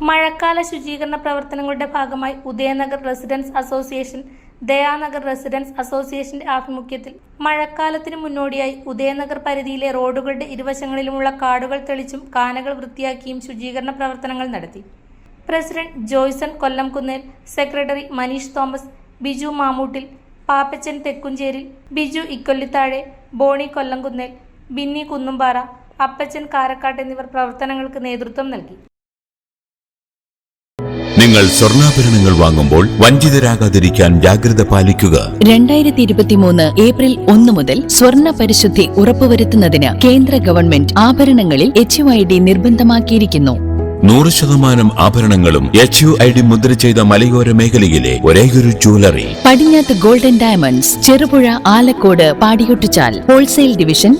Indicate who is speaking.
Speaker 1: മഴക്കാല ശുചീകരണ പ്രവർത്തനങ്ങളുടെ ഭാഗമായി Udayanagar residents association, Dayanagar residents അസോസിയേഷന്റെ ആഭിമുഖ്യത്തിൽ മഴക്കാലത്തിന് മുന്നോടിയായി ഉദയനഗർ പരിധിയിലെ റോഡുകളുടെ ഇരുവശങ്ങളിലുമുള്ള കാടുകൾ തെളിച്ചും കാനകൾ വൃത്തിയാക്കിയും ശുചീകരണ പ്രവർത്തനങ്ങൾ നടത്തി. പ്രസിഡന്റ് ജോയ്സൺ കൊല്ലംകുന്നേൽ, സെക്രട്ടറി മനീഷ് തോമസ്, ബിജു മാമൂട്ടിൽ, പാപ്പച്ചൻ തെക്കുംചേരിൽ, ബിജു ഇക്കൊല്ലിത്താഴെ, ബോണി കൊല്ലംകുന്നേൽ, ബിന്നി കുന്നുംപാറ, അപ്പച്ചൻ കാരക്കാട്ട് എന്നിവർ പ്രവർത്തനങ്ങൾക്ക് നേതൃത്വം നൽകി.
Speaker 2: നിങ്ങൾ സ്വർണ്ണാഭരണങ്ങൾ വാങ്ങുമ്പോൾ വഞ്ചിതരാകാതിരിക്കാൻ ജാഗ്രത പാലിക്കുക.
Speaker 3: 2023 ഏപ്രിൽ 1 മുതൽ സ്വർണ്ണ പരിശുദ്ധി ഉറപ്പുവരുത്തുന്നതിന് കേന്ദ്ര ഗവൺമെന്റ് ആഭരണങ്ങളിൽ HUID നിർബന്ധമാക്കിയിരിക്കുന്നു.
Speaker 2: 100% ആഭരണങ്ങളും HUID മുദ്ര ചെയ്ത മലയോര മേഖലയിലെ ഒരേയൊരു ജ്വല്ലറി
Speaker 3: പടിഞ്ഞാത്ത് golden diamonds, Cherupuzha, Alakode, Padiyottuchal. Wholesale division